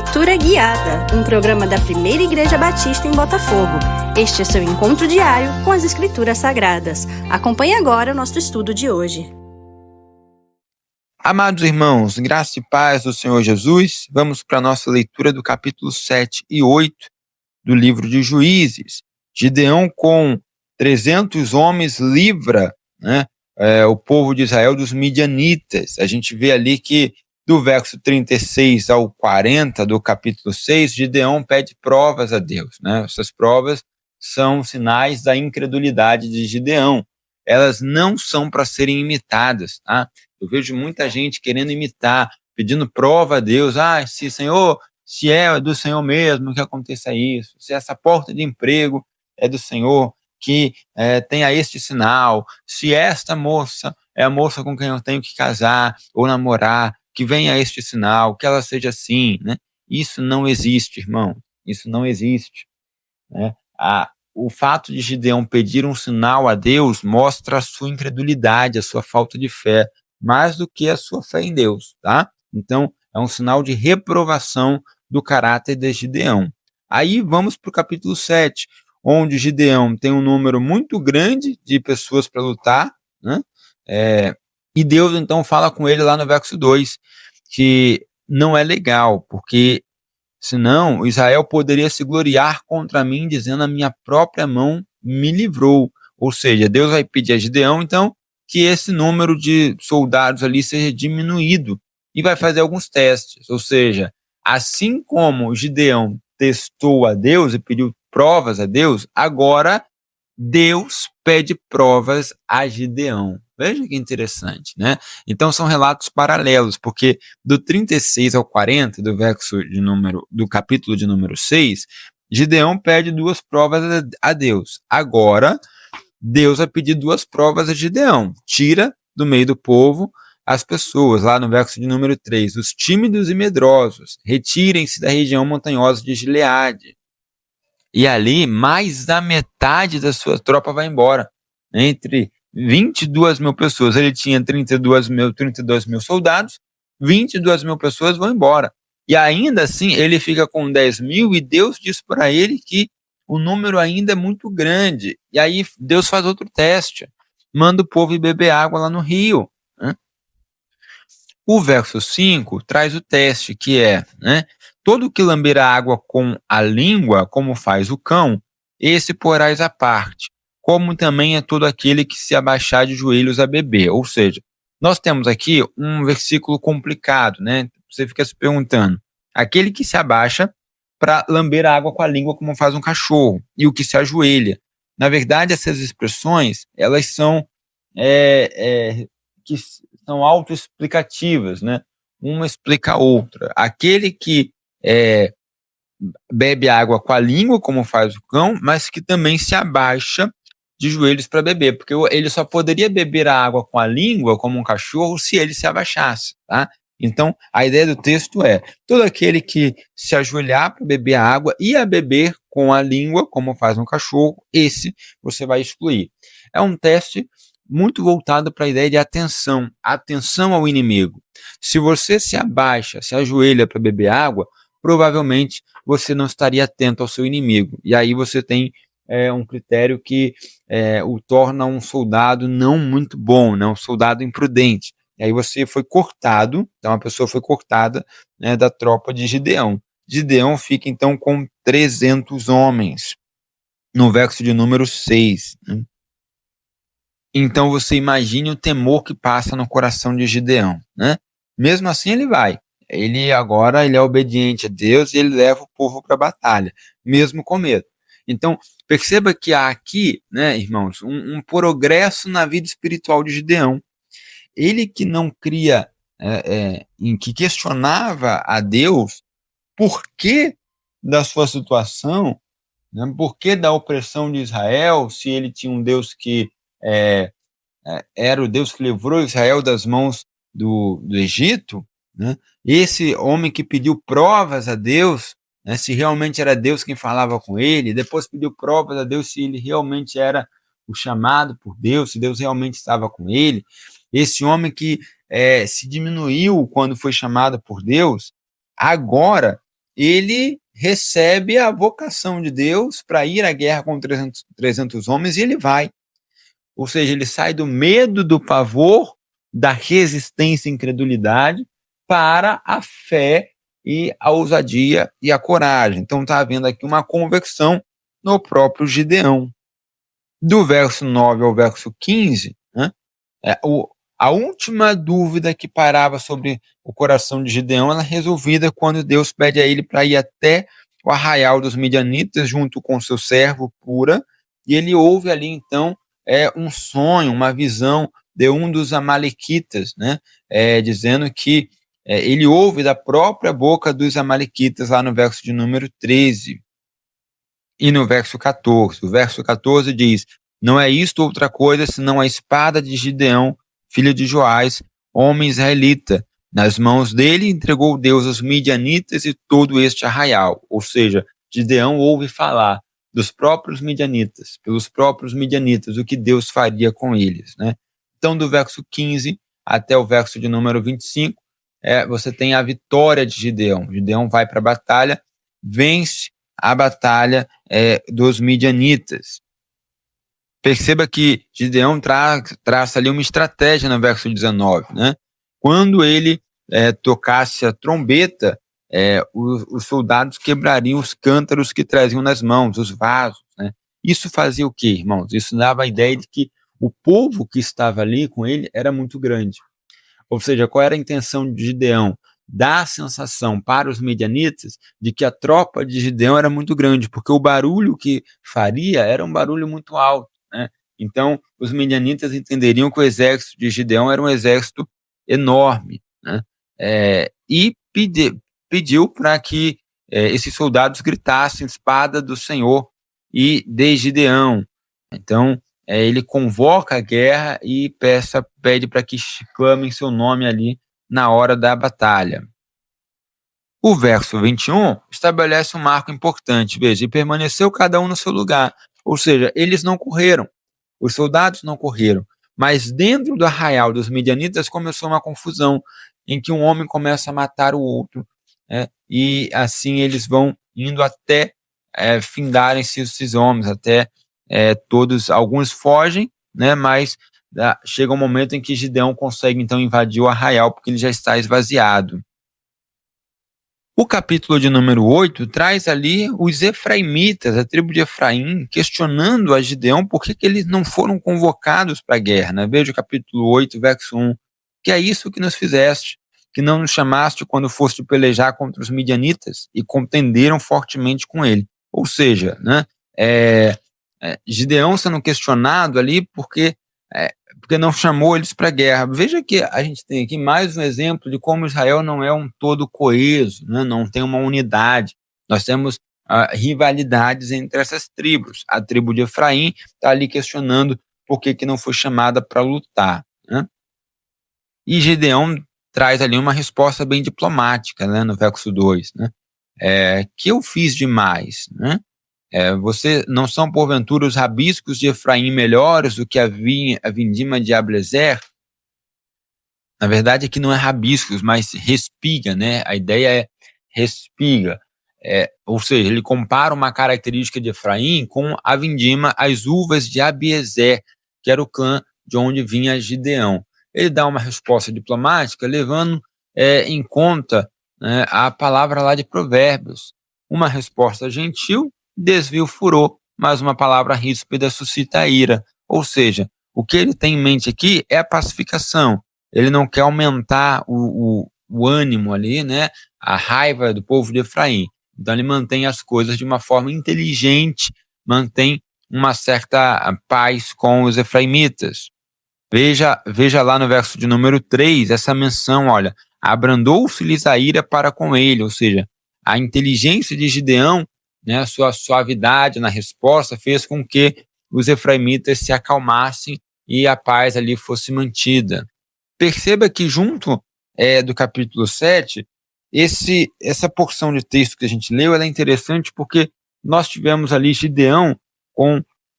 Leitura Guiada, um programa da Primeira Igreja Batista em Botafogo. Este é seu encontro diário com as Escrituras Sagradas. Acompanhe agora o nosso estudo de hoje. Amados irmãos, graça e paz do Senhor Jesus, vamos para a nossa leitura do capítulo 7 e 8 do livro de Juízes. Gideão, com 300 homens, livra o povo de Israel dos midianitas. A gente vê ali que do verso 36 ao 40 do capítulo 6, Gideão pede provas a Deus. Essas provas são sinais da incredulidade de Gideão. Elas não são para serem imitadas. Eu vejo muita gente querendo imitar, pedindo prova a Deus. Senhor, se é do Senhor mesmo que aconteça isso, se essa porta de emprego é do Senhor, que tenha este sinal, se esta moça é a moça com quem eu tenho que casar ou namorar, que venha este sinal, que ela seja assim, Isso não existe, irmão, isso não existe, O fato de Gideão pedir um sinal a Deus mostra a sua incredulidade, a sua falta de fé, mais do que a sua fé em Deus, tá? Então, é um sinal de reprovação do caráter de Gideão. Aí vamos para o capítulo 7, onde Gideão tem um número muito grande de pessoas para lutar, e Deus então fala com ele lá no verso 2, que não é legal, porque senão Israel poderia se gloriar contra mim, dizendo: a minha própria mão me livrou. Ou seja, Deus vai pedir a Gideão, então, que esse número de soldados ali seja diminuído, e vai fazer alguns testes. Ou seja, assim como Gideão testou a Deus e pediu provas a Deus, agora Deus pede provas a Gideão. Veja que interessante, Então são relatos paralelos, porque do 36 ao 40, do capítulo de número 6, Gideão pede 2 provas a Deus. Agora, Deus vai pedir 2 provas a Gideão. Tira do meio do povo as pessoas, lá no verso de número 3, os tímidos e medrosos, retirem-se da região montanhosa de Gileade. E ali, mais da metade da sua tropa vai embora. Entre 22 mil pessoas, ele tinha 32 mil soldados, 22 mil pessoas vão embora. E ainda assim, ele fica com 10 mil e Deus diz para ele que o número ainda é muito grande. E aí Deus faz outro teste, manda o povo ir beber água lá no rio. O verso 5 traz o teste, que é, todo que lamber a água com a língua, como faz o cão, esse porás à parte, como também é todo aquele que se abaixar de joelhos a beber. Ou seja, nós temos aqui um versículo complicado, Você fica se perguntando, aquele que se abaixa para lamber a água com a língua, como faz um cachorro, e o que se ajoelha. Na verdade, essas expressões, elas são que são autoexplicativas, Uma explica a outra. Aquele que bebe água com a língua, como faz o cão, mas que também se abaixa de joelhos para beber, porque ele só poderia beber a água com a língua, como um cachorro, se ele se abaixasse, tá? Então, a ideia do texto é: todo aquele que se ajoelhar para beber a água e a beber com a língua, como faz um cachorro, esse você vai excluir. É um teste muito voltado para a ideia de atenção ao inimigo. Se você se abaixa, se ajoelha para beber água, provavelmente você não estaria atento ao seu inimigo. E aí você tem um critério que o torna um soldado não muito bom, um soldado imprudente. E aí você foi cortado, então a pessoa foi cortada da tropa de Gideão. Gideão fica então com 300 homens, no verso de número 6. Então você imagine o temor que passa no coração de Gideão. Mesmo assim ele vai. Ele é obediente a Deus e ele leva o povo para a batalha, mesmo com medo. Então, perceba que há aqui, irmãos, um progresso na vida espiritual de Gideão. Ele que não cria, que questionava a Deus por que da sua situação, por que da opressão de Israel, se ele tinha um Deus que era o Deus que livrou Israel das mãos do Egito, Esse homem que pediu provas a Deus, se realmente era Deus quem falava com ele, depois pediu provas a Deus se ele realmente era o chamado por Deus, se Deus realmente estava com ele. Esse homem que se diminuiu quando foi chamado por Deus, agora ele recebe a vocação de Deus para ir à guerra com 300 homens e ele vai. Ou seja, ele sai do medo, do pavor, da resistência e incredulidade para a fé e a ousadia e a coragem. Então está havendo aqui uma conversão no próprio Gideão. Do verso 9 ao verso 15, né, a última dúvida que parava sobre o coração de Gideão, ela é resolvida quando Deus pede a ele para ir até o arraial dos midianitas junto com seu servo Pura, e ele ouve ali então um sonho, uma visão de um dos amalequitas, né, dizendo que ele ouve da própria boca dos amalequitas lá no verso de número 13 e no verso 14. O verso 14 diz: não é isto outra coisa senão a espada de Gideão, filho de Joás, homem israelita. Nas mãos dele entregou Deus os midianitas e todo este arraial. Ou seja, Gideão ouve falar dos próprios midianitas, pelos próprios midianitas, o que Deus faria com eles, né? Então, do verso 15 até o verso de número 25, você tem a vitória de Gideão. Gideão vai para a batalha, vence a batalha dos midianitas. Perceba que Gideão traça ali uma estratégia no verso 19, né? Quando ele tocasse a trombeta, os soldados quebrariam os cântaros que traziam nas mãos, os vasos, né? Isso fazia o quê, irmãos? Isso dava a ideia de que o povo que estava ali com ele era muito grande. Ou seja, qual era a intenção de Gideão? Dar a sensação para os midianitas de que a tropa de Gideão era muito grande, porque o barulho que faria era um barulho muito alto, né? Então, os midianitas entenderiam que o exército de Gideão era um exército enorme, né? E pediu para que esses soldados gritassem espada do Senhor e de Gideão. Então, ele convoca a guerra e pede para que clamem seu nome ali na hora da batalha. O verso 21 estabelece um marco importante, veja, e permaneceu cada um no seu lugar, ou seja, eles não correram, os soldados não correram, mas dentro do arraial dos midianitas começou uma confusão, em que um homem começa a matar o outro, e assim eles vão indo até findarem-se esses homens, até todos, alguns fogem, né, mas chega um momento em que Gideão consegue então invadir o arraial, porque ele já está esvaziado. O capítulo de número 8 traz ali os efraimitas, a tribo de Efraim, questionando a Gideão por que eles não foram convocados para a guerra, né? Veja o capítulo 8, verso 1. Que é isso que nos fizeste, que não nos chamaste quando foste pelejar contra os midianitas e contenderam fortemente com ele. Ou seja, né, Gideão sendo questionado ali porque não chamou eles para a guerra. Veja que a gente tem aqui mais um exemplo de como Israel não é um todo coeso, né? Não tem uma unidade. Nós temos rivalidades entre essas tribos. A tribo de Efraim está ali questionando por que não foi chamada para lutar, né? E Gideão traz ali uma resposta bem diplomática, né, no verso 2, né? Que eu fiz demais, né? Você não são porventura os rabiscos de Efraim melhores do que a vindima de Ablezer? Na verdade aqui não é rabiscos, mas respiga, né? A ideia é respiga, ou seja, ele compara uma característica de Efraim com a vindima, as uvas de Abiezer, que era o clã de onde vinha Gideão. Ele dá uma resposta diplomática levando em conta, né, a palavra lá de Provérbios. Uma resposta gentil desvia o furor, mas uma palavra ríspida suscita a ira. Ou seja, o que ele tem em mente aqui é a pacificação. Ele não quer aumentar o ânimo ali, né, a raiva do povo de Efraim. Então ele mantém as coisas de uma forma inteligente, mantém uma certa paz com os efraimitas. Veja lá no verso de número 3, essa menção, olha, abrandou-se-lhes a ira para com ele, ou seja, a inteligência de Gideão, né, a sua suavidade na resposta fez com que os efraimitas se acalmassem e a paz ali fosse mantida. Perceba que junto do capítulo 7, essa porção de texto que a gente leu, ela é interessante porque nós tivemos ali Gideão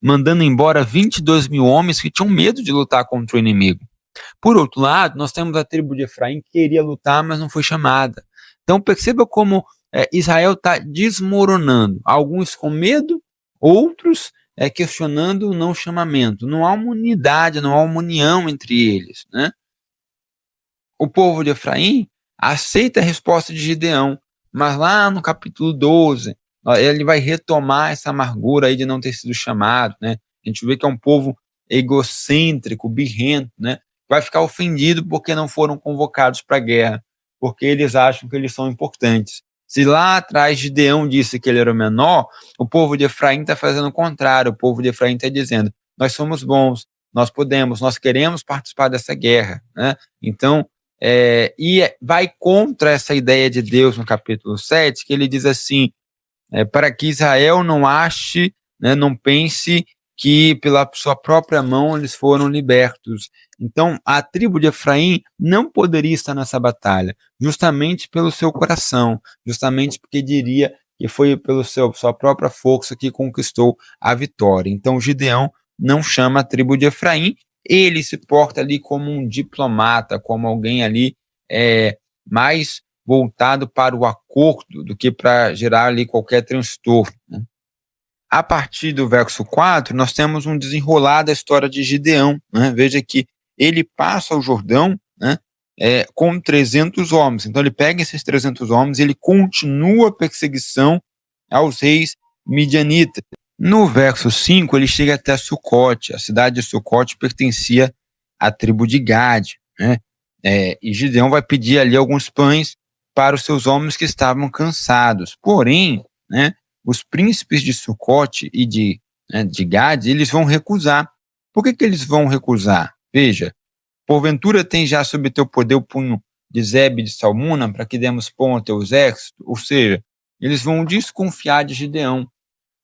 mandando embora 22 mil homens que tinham medo de lutar contra o inimigo. Por outro lado, nós temos a tribo de Efraim que queria lutar, mas não foi chamada. Então perceba como Israel está desmoronando, alguns com medo, outros questionando o não chamamento. Não há uma unidade, não há uma união entre eles, né? O povo de Efraim aceita a resposta de Gideão, mas lá no capítulo 12, ele vai retomar essa amargura aí de não ter sido chamado, né? A gente vê que é um povo egocêntrico, birrento, né? Vai ficar ofendido porque não foram convocados para a guerra, porque eles acham que eles são importantes. Se lá atrás Gideão disse que ele era o menor, o povo de Efraim está fazendo o contrário. O povo de Efraim está dizendo: nós somos bons, nós podemos, nós queremos participar dessa guerra, né? Então, vai contra essa ideia de Deus no capítulo 7, que ele diz assim, para que Israel não ache, né, não pense que pela sua própria mão eles foram libertos. Então, a tribo de Efraim não poderia estar nessa batalha, justamente pelo seu coração, justamente porque diria que foi pela sua própria força que conquistou a vitória. Então, Gideão não chama a tribo de Efraim, ele se porta ali como um diplomata, como alguém ali mais voltado para o acordo do que para gerar ali qualquer transtorno, né? A partir do verso 4, nós temos um desenrolar da história de Gideão, né? Veja que ele passa o Jordão, né, com 300 homens. Então ele pega esses 300 homens e ele continua a perseguição aos reis midianitas. No verso 5, ele chega até Sucote. A cidade de Sucote pertencia à tribo de Gade, né? E Gideão vai pedir ali alguns pães para os seus homens que estavam cansados. Porém, né, os príncipes de Sucote e de Gade, eles vão recusar. Por que eles vão recusar? Veja, porventura tem já sob teu poder o punho de Zebe e de Salmuna, para que demos pão ao teu exército? Ou seja, eles vão desconfiar de Gideão.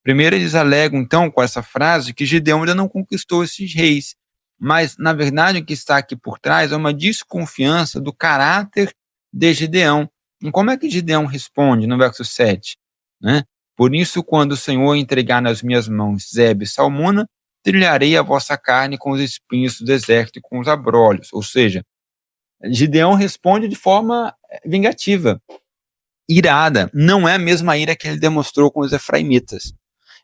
Primeiro eles alegam, então, com essa frase, que Gideão ainda não conquistou esses reis. Mas, na verdade, o que está aqui por trás é uma desconfiança do caráter de Gideão. E como é que Gideão responde no verso 7? Né? Por isso, quando o Senhor entregar nas minhas mãos Zebe e Salmuna, trilharei a vossa carne com os espinhos do deserto e com os abrolhos. Ou seja, Gideão responde de forma vingativa, irada. Não é a mesma ira que ele demonstrou com os efraimitas.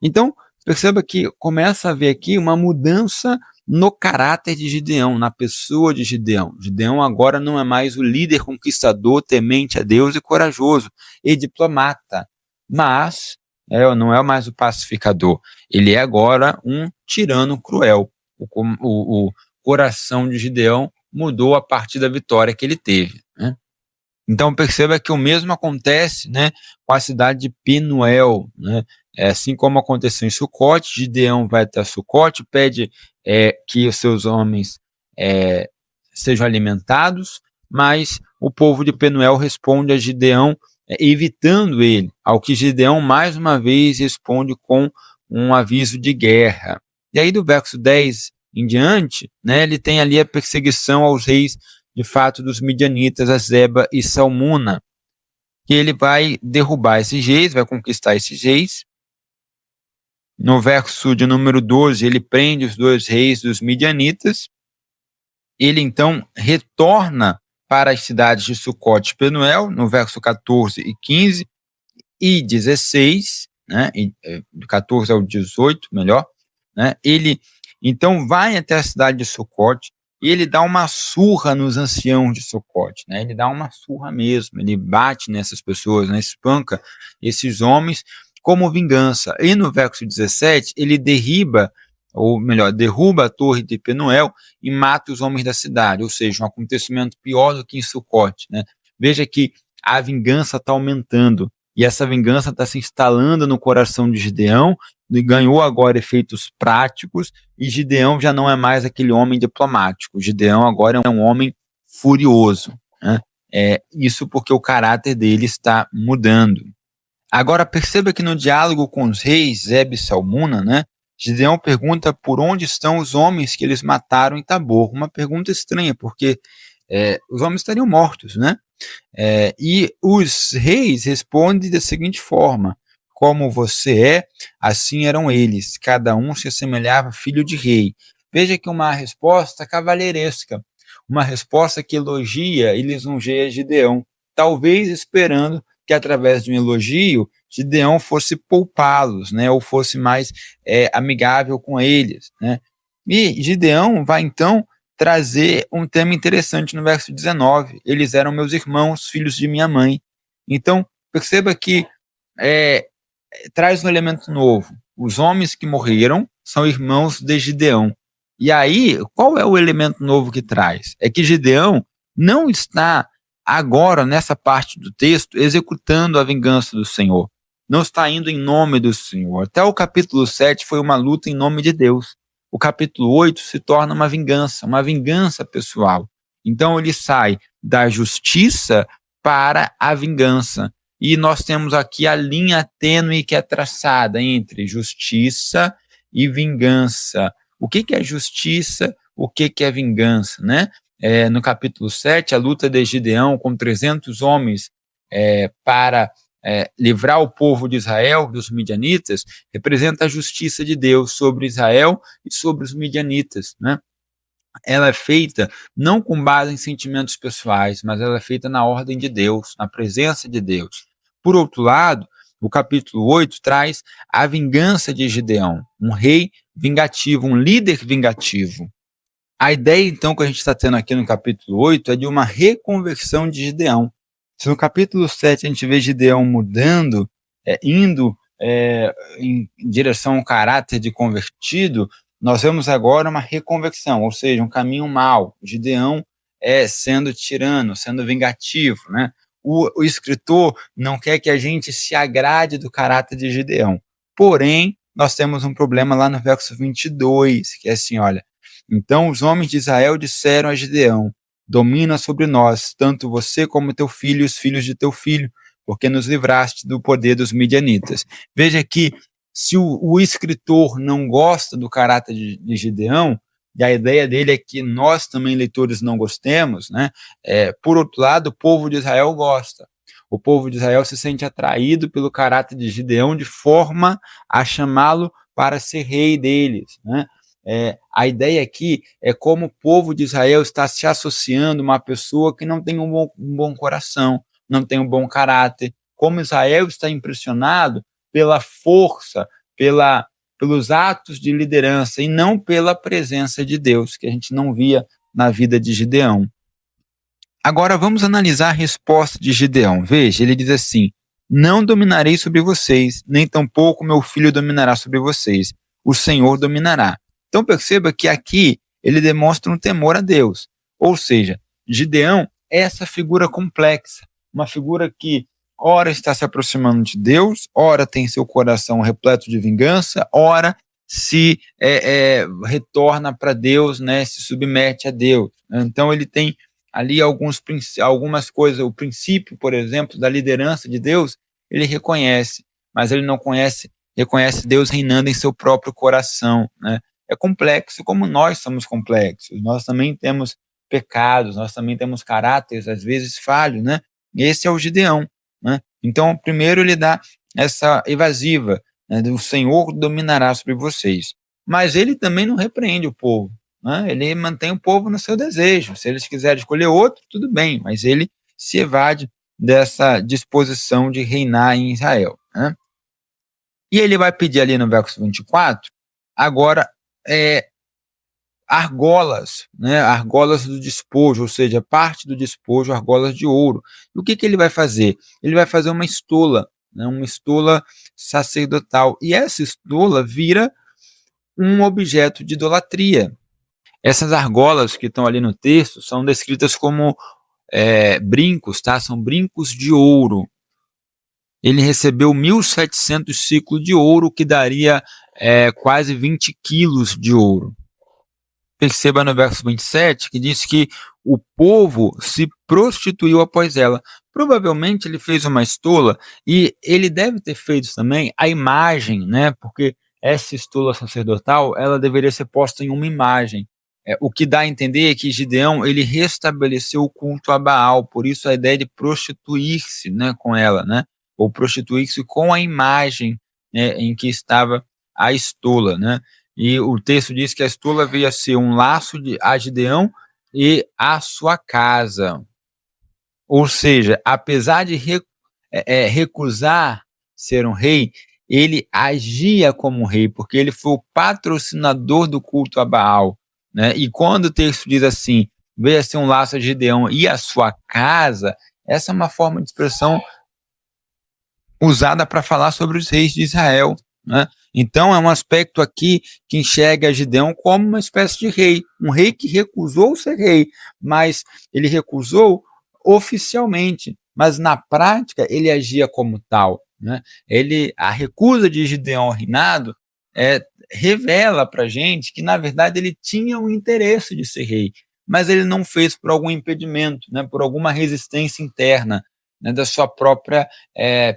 Então, perceba que começa a haver aqui uma mudança no caráter de Gideão, na pessoa de Gideão. Gideão agora não é mais o líder conquistador, temente a Deus e corajoso, e diplomata, mas não é mais o pacificador. Ele é agora um tirano cruel. O coração de Gideão mudou a partir da vitória que ele teve, né? Então perceba que o mesmo acontece, né, com a cidade de Penuel, né? Assim como aconteceu em Sucote, Gideão vai até Sucote, pede que os seus homens sejam alimentados, mas o povo de Penuel responde a Gideão evitando ele, ao que Gideão mais uma vez responde com um aviso de guerra. E aí do verso 10 em diante, né, ele tem ali a perseguição aos reis de fato dos midianitas, a Zeba e Salmuna, que ele vai derrubar esses reis, vai conquistar esses reis. No verso de número 12, ele prende os 2 reis dos midianitas. Ele então retorna para as cidades de Sucote e Penuel, no verso 14 e 15 e 16, né, do 14 ao 18, melhor, né, ele então vai até a cidade de Sucote e ele dá uma surra nos anciãos de Sucote, né, ele dá uma surra mesmo, ele bate nessas pessoas, né, espanca esses homens como vingança. E no verso 17, ele derruba a torre de Penuel e mata os homens da cidade, ou seja, um acontecimento pior do que em Sucote, né? Veja que a vingança está aumentando, e essa vingança está se instalando no coração de Gideão, e ganhou agora efeitos práticos, e Gideão já não é mais aquele homem diplomático, Gideão agora é um homem furioso, né? Isso porque o caráter dele está mudando. Agora perceba que no diálogo com os reis, Zebe e Salmuna, né, Gideão pergunta por onde estão os homens que eles mataram em Tabor. Uma pergunta estranha, porque os homens estariam mortos, né? E os reis respondem da seguinte forma: como você é, assim eram eles, cada um se assemelhava a filho de rei. Veja que uma resposta cavalheiresca, uma resposta que elogia e lisonjeia Gideão, talvez esperando que através de um elogio, Gideão fosse poupá-los, né, ou fosse mais amigável com eles, né? E Gideão vai então trazer um tema interessante no verso 19. Eles eram meus irmãos, filhos de minha mãe. Então, perceba que traz um elemento novo. Os homens que morreram são irmãos de Gideão. E aí, qual é o elemento novo que traz? É que Gideão não está agora, nessa parte do texto, executando a vingança do Senhor. Não está indo em nome do Senhor. Até o capítulo 7 foi uma luta em nome de Deus. O capítulo 8 se torna uma vingança pessoal. Então ele sai da justiça para a vingança. E nós temos aqui a linha tênue que é traçada entre justiça e vingança. O que é justiça? O que é vingança, né? No capítulo 7, a luta de Gideão com 300 homens para livrar o povo de Israel dos midianitas, representa a justiça de Deus sobre Israel e sobre os midianitas, né? Ela é feita não com base em sentimentos pessoais, mas ela é feita na ordem de Deus, na presença de Deus. Por outro lado, o capítulo 8 traz a vingança de Gideão, um rei vingativo, um líder vingativo. A ideia, então, que a gente está tendo aqui no capítulo 8 é de uma reconversão de Gideão. Se no capítulo 7 a gente vê Gideão mudando, indo em direção ao caráter de convertido, nós vemos agora uma reconversão, ou seja, um caminho mau. Gideão sendo tirano, sendo vingativo, né? O escritor não quer que a gente se agrade do caráter de Gideão. Porém, nós temos um problema lá no verso 22, que é assim, olha: então os homens de Israel disseram a Gideão: domina sobre nós, tanto você como teu filho e os filhos de teu filho, porque nos livraste do poder dos midianitas. Veja que se o escritor não gosta do caráter de Gideão, e a ideia dele é que nós também, leitores, não gostemos, né? Por outro lado, o povo de Israel gosta. O povo de Israel se sente atraído pelo caráter de Gideão de forma a chamá-lo para ser rei deles, né? A ideia aqui é como o povo de Israel está se associando a uma pessoa que não tem um bom coração, não tem um bom caráter. Como Israel está impressionado pela força, pelos atos de liderança e não pela presença de Deus, que a gente não via na vida de Gideão. Agora vamos analisar a resposta de Gideão. Veja, ele diz assim: não dominarei sobre vocês, nem tampouco meu filho dominará sobre vocês. O Senhor dominará. Então perceba que aqui ele demonstra um temor a Deus. Ou seja, Gideão é essa figura complexa, uma figura que ora está se aproximando de Deus, ora tem seu coração repleto de vingança, ora se retorna para Deus, né, se submete a Deus. Então ele tem ali algumas coisas, o princípio, por exemplo, da liderança de Deus, ele reconhece, mas ele não reconhece Deus reinando em seu próprio coração, né? É complexo como nós somos complexos, nós também temos pecados, nós também temos caráteres, às vezes falhos, né? Esse é o Gideão, né? Então, primeiro ele dá essa evasiva, né, o Senhor dominará sobre vocês. Mas ele também não repreende o povo, né? Ele mantém o povo no seu desejo. Se eles quiserem escolher outro, tudo bem, mas ele se evade dessa disposição de reinar em Israel, né? E ele vai pedir ali no verso 24, agora, argolas, né? Argolas do despojo, ou seja, parte do despojo, argolas de ouro. E o que ele vai fazer? Ele vai fazer uma estola, né? Uma estola sacerdotal. E essa estola vira um objeto de idolatria. Essas argolas que estão ali no texto são descritas como brincos, tá? São brincos de ouro. Ele recebeu 1.700 ciclos de ouro, que daria quase 20 quilos de ouro. Perceba no verso 27 que diz que o povo se prostituiu após ela. Provavelmente ele fez uma estola e ele deve ter feito também a imagem, né? Porque essa estola sacerdotal, ela deveria ser posta em uma imagem. O que dá a entender é que Gideão, ele restabeleceu o culto a Baal, por isso a ideia de prostituir-se, né, com ela, né? Ou prostituir-se com a imagem, né, em que estava a estola, né? E o texto diz que a estola veio a ser um laço a Gideão e a sua casa. Ou seja, apesar de recusar ser um rei, ele agia como um rei, porque ele foi o patrocinador do culto a Baal, né? E quando o texto diz assim, veja se um laço de Gideão e a sua casa, essa é uma forma de expressão usada para falar sobre os reis de Israel, né? Então é um aspecto aqui que enxerga Gideão como uma espécie de rei, um rei que recusou ser rei, mas ele recusou oficialmente, mas na prática ele agia como tal, né? A recusa de Gideão ao reinado revela para a gente que, na verdade, ele tinha o interesse de ser rei, mas ele não fez por algum impedimento, né, por alguma resistência interna, né, da sua própria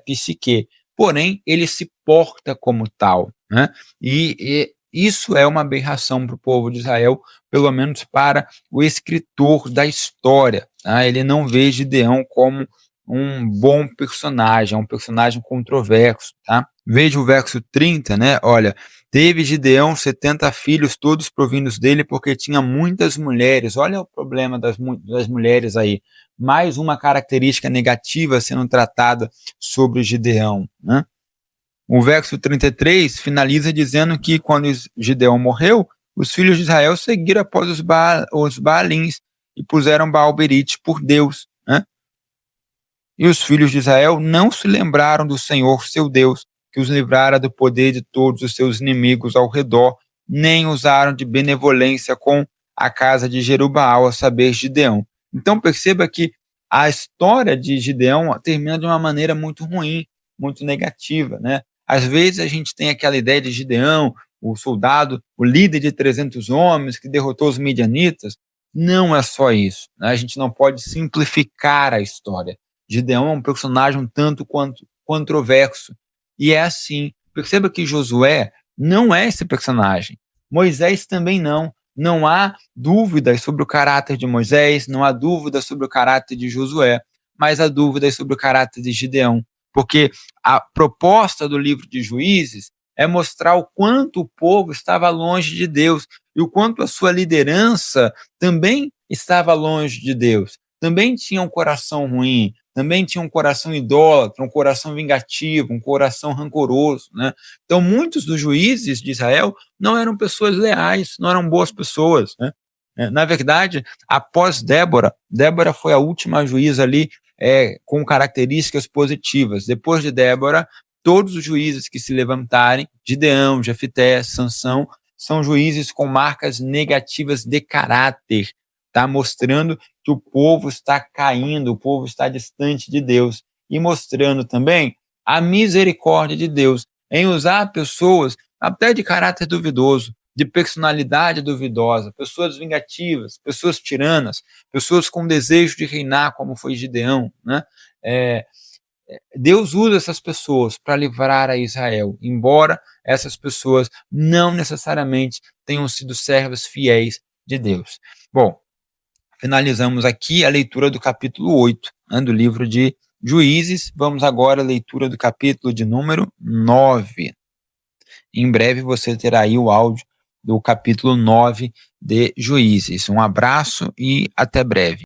psique. Porém, ele se porta como tal, né? E isso é uma aberração para o povo de Israel, pelo menos para o escritor da história, tá? Ele não vê Gideão como um bom personagem, um personagem controverso, tá? Veja o verso 30, né? Olha, teve Gideão 70 filhos, todos provindos dele, porque tinha muitas mulheres. Olha o problema das mulheres aí. Mais uma característica negativa sendo tratada sobre Gideão, né? O verso 33 finaliza dizendo que quando Gideão morreu, os filhos de Israel seguiram após os Baalins e puseram Baal-berite por Deus, né? E os filhos de Israel não se lembraram do Senhor, seu Deus, que os livrara do poder de todos os seus inimigos ao redor, nem usaram de benevolência com a casa de Jerubaal, a saber, Gideão. Então perceba que a história de Gideão termina de uma maneira muito ruim, muito negativa, né? Às vezes a gente tem aquela ideia de Gideão, o soldado, o líder de 300 homens que derrotou os midianitas. Não é só isso, né? A gente não pode simplificar a história. Gideão é um personagem um tanto quanto controverso. E é assim. Perceba que Josué não é esse personagem. Moisés também não. Não há dúvidas sobre o caráter de Moisés, não há dúvidas sobre o caráter de Josué, mas há dúvidas sobre o caráter de Gideão. Porque a proposta do livro de Juízes é mostrar o quanto o povo estava longe de Deus e o quanto a sua liderança também estava longe de Deus. Também tinha um coração ruim, também tinha um coração idólatra, um coração vingativo, um coração rancoroso, né? Então, muitos dos juízes de Israel não eram pessoas leais, não eram boas pessoas, né? Na verdade, após Débora foi a última juíza ali com características positivas. Depois de Débora, todos os juízes que se levantarem, Gideão, Jefité, Sansão, são juízes com marcas negativas de caráter, tá? Mostrando que o povo está caindo, o povo está distante de Deus, e mostrando também a misericórdia de Deus em usar pessoas até de caráter duvidoso, de personalidade duvidosa, pessoas vingativas, pessoas tiranas, pessoas com desejo de reinar, como foi Gideão, né? Deus usa essas pessoas para livrar a Israel, embora essas pessoas não necessariamente tenham sido servas fiéis de Deus. Bom, finalizamos aqui a leitura do capítulo 8, né, do livro de Juízes. Vamos agora à leitura do capítulo de número 9. Em breve você terá aí o áudio do capítulo 9 de Juízes. Um abraço e até breve.